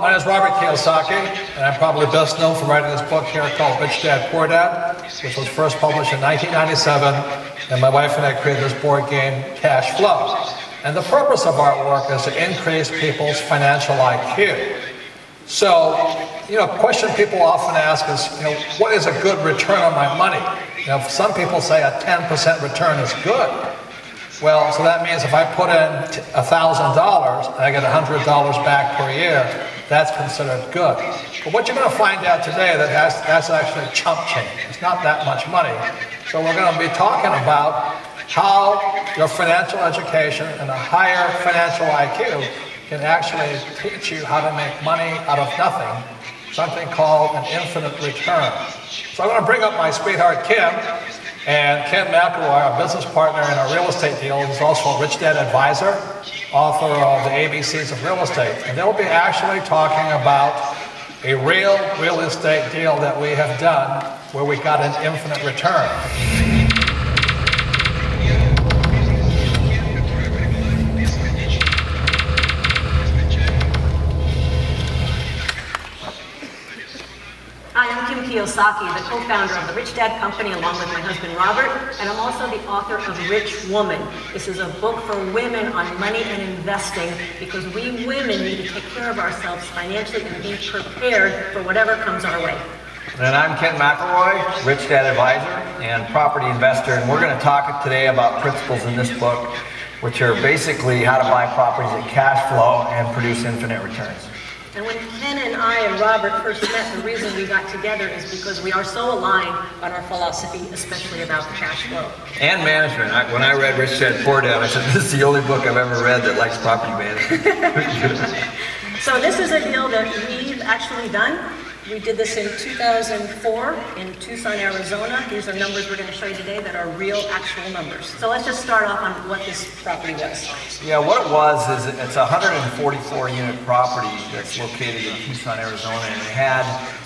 Hello, my name is Robert Kiyosaki, and I'm probably best known for writing this book here called Rich Dad, Poor Dad, which was first published in 1997, and my wife and I created this board game, Cash Flow. And the purpose of our work is to increase people's financial IQ. So, question people often ask is, what is a good return on my money? Some people say a 10% return is good. Well, so that means if I put in $1,000 and I get $100 back per year, that's considered good. But what you're going to find out today that's actually chump change. It's not that much money. So we're going to be talking about how your financial education and a higher financial IQ can actually teach you how to make money out of nothing, something called an infinite return. So I'm going to bring up my sweetheart, Kim. And Kim McElroy, our business partner in our real estate deal, is also a Rich Dad advisor, author of the ABCs of Real Estate. And they'll be actually talking about a real estate deal that we have done where we got an infinite return. Hi, I'm Kim Kiyosaki, the co-founder of the Rich Dad Company along with my husband Robert, and I'm also the author of Rich Woman. This is a book for women on money and investing because we women need to take care of ourselves financially and be prepared for whatever comes our way. And I'm Ken McElroy, Rich Dad advisor and property investor, and we're going to talk today about principles in this book, which are basically how to buy properties at cash flow and produce infinite returns. And when Ken and I and Robert first met, the reason we got together is because we are so aligned on our philosophy, especially about the cash flow. And management. When I read Rich Dad, Poor Dad, I said, this is the only book I've ever read that likes property management. So this is a deal that we've actually done. We did this in 2004 in Tucson, Arizona. These are numbers we're going to show you today that are real, actual numbers. So let's just start off on what this property was. Yeah, what it was is it's a 144-unit property that's located in Tucson, Arizona, and it had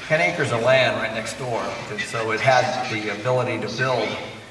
10 acres of land right next door. And so it had the ability to build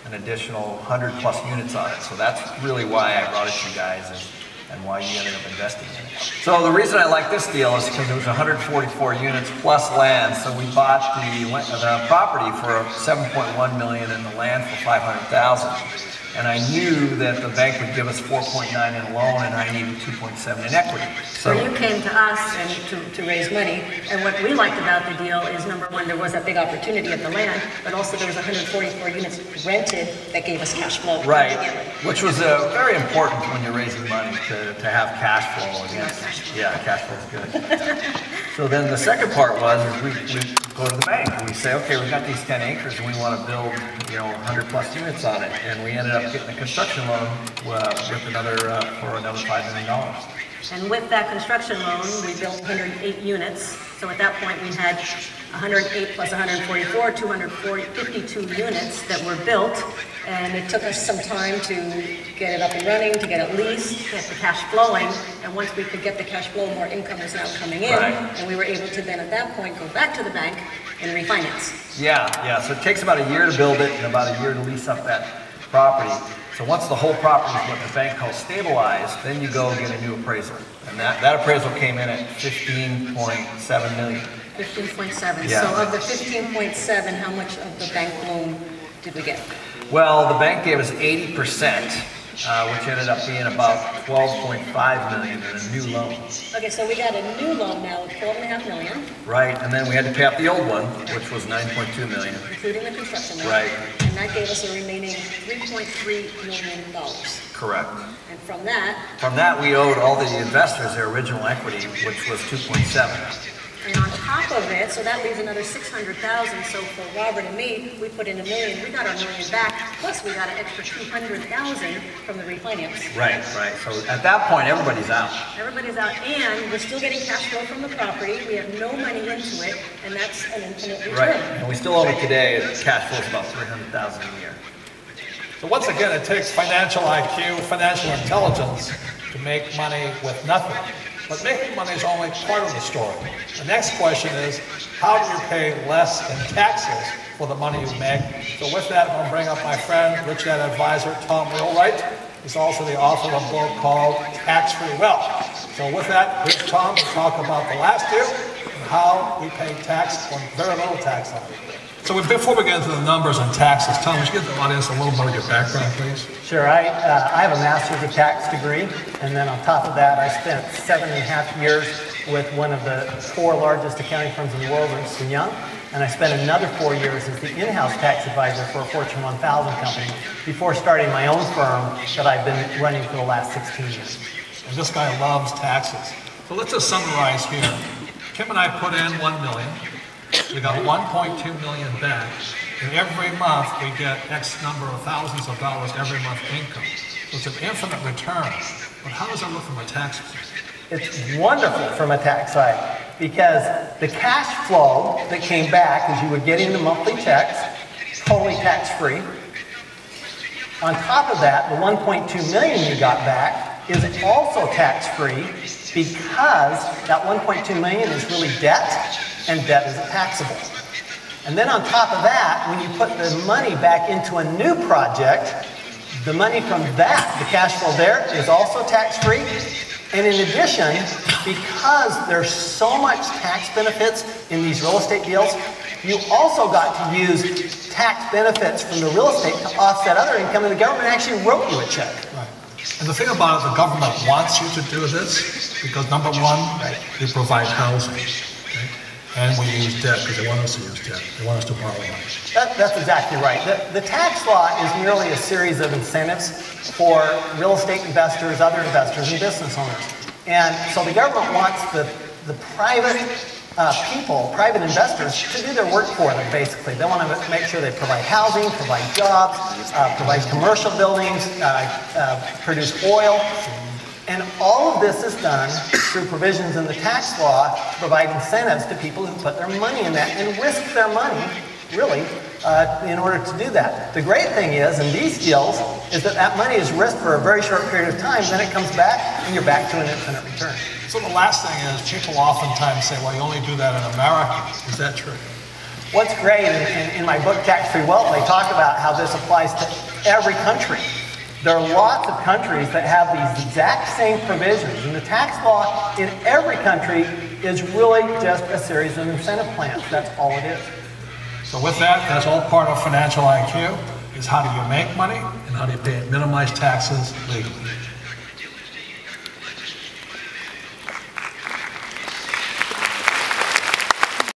an additional 100+ units on it. So that's really why I brought it to you guys and why you ended up investing in it. So the reason I like this deal is because it was 144 units plus land. So we bought the property for $7.1 million and the land for $500,000. And I knew that the bank would give us 4.9 in a loan and I needed 2.7 in equity. So you came to us and to raise money, and what we liked about the deal is, number one, there was that big opportunity at the land, but also there was 144 units rented that gave us cash flow. Right, which was very important when you're raising money to have cash flow. Yeah, cash flow is good. So then the second part was we go to the bank and we say, okay, we've got these 10 acres and we want to build 100+ units on it, and we ended up getting a construction loan with another for another $5 million. And with that construction loan, we built 108 units. So at that point, we had 108 plus 144, 252 units that were built. And it took us some time to get it up and running, to get it leased, get the cash flowing. And once we could get the cash flow, more income was now coming in. Right. And we were able to then at that point go back to the bank and refinance. Yeah. So it takes about a year to build it and about a year to lease up that property. So once the whole property is what the bank calls stabilized, then you go get a new appraisal. And that appraisal came in at $15.7 million. 15.7. Yeah. So of the 15.7, how much of the bank loan did we get? Well, the bank gave us 80%, which ended up being about $12.5 million in a new loan. Okay, so we got a new loan now of $12.5 million. Right, and then we had to pay off the old one, which was $9.2 million. Including the construction loan. Right. And that gave us a remaining $3.3 million. Correct. And from that? From that, we owed all the investors their original equity, which was $2.7. And on top of it, so that leaves another $600,000. So for Robert and me, we put in $1 million. We got our $1 million back. Plus, we got an extra $200,000 from the refinance. Right. So at that point, everybody's out. Everybody's out, and we're still getting cash flow from the property. We have no money into it, and that's an infinite return. Right. And we still own it today. Cash flow is about $300,000 a year. So once again, it takes financial IQ, financial intelligence to make money with nothing. But making money is only part of the story. The next question is, how do you pay less in taxes for the money you make? So with that, I'm going to bring up my friend, Rich Dad advisor, Tom Wheelwright. He's also the author of a book called Tax-Free Wealth. So with that, here's Tom to talk about the last year and how we pay tax or very little tax on it. So before we get into the numbers and taxes, Tom, would you give the audience a little bit of your background, please? Sure. I have a master's of tax degree, and then on top of that, I spent 7.5 years with one of the 4 largest accounting firms in the world, Ernst & Young, and I spent another 4 years as the in-house tax advisor for a Fortune 1000 company before starting my own firm that I've been running for the last 16 years. And this guy loves taxes. So let's just summarize here. Kim and I put in $1 million. We got 1.2 million back, and every month we get X number of thousands of dollars every month income. So it's an infinite return. But how does that look from a tax perspective? It's wonderful from a tax side because the cash flow that came back as you were getting the monthly checks, totally tax-free. On top of that, the 1.2 million you got back is also tax-free because that 1.2 million is really debt, and debt isn't taxable. And then on top of that, when you put the money back into a new project, the money from that, the cash flow there, is also tax-free. And in addition, because there's so much tax benefits in these real estate deals, you also got to use tax benefits from the real estate to offset other income, and the government actually wrote you a check. Right. And the thing about it, the government wants you to do this because number one, they provide housing. And we use debt because they want us to use debt. They want us to borrow money. That's exactly right. The tax law is merely a series of incentives for real estate investors, other investors, and business owners. And so the government wants the private people, private investors, to do their work for them, basically. They want to make sure they provide housing, provide jobs, provide commercial buildings, produce oil. And all of this is done through provisions in the tax law to provide incentives to people who put their money in that and risk their money, really, in order to do that. The great thing is, in these deals, is that money is risked for a very short period of time, then it comes back, and you're back to an infinite return. So the last thing is, people oftentimes say, well, you only do that in America. Is that true? What's great, in my book, Tax-Free Wealth, I talk about how this applies to every country. There are lots of countries that have these exact same provisions, and the tax law in every country is really just a series of incentive plans. That's all it is. So with that, that's all part of financial IQ, is how do you make money and how do you pay it, minimize taxes legally.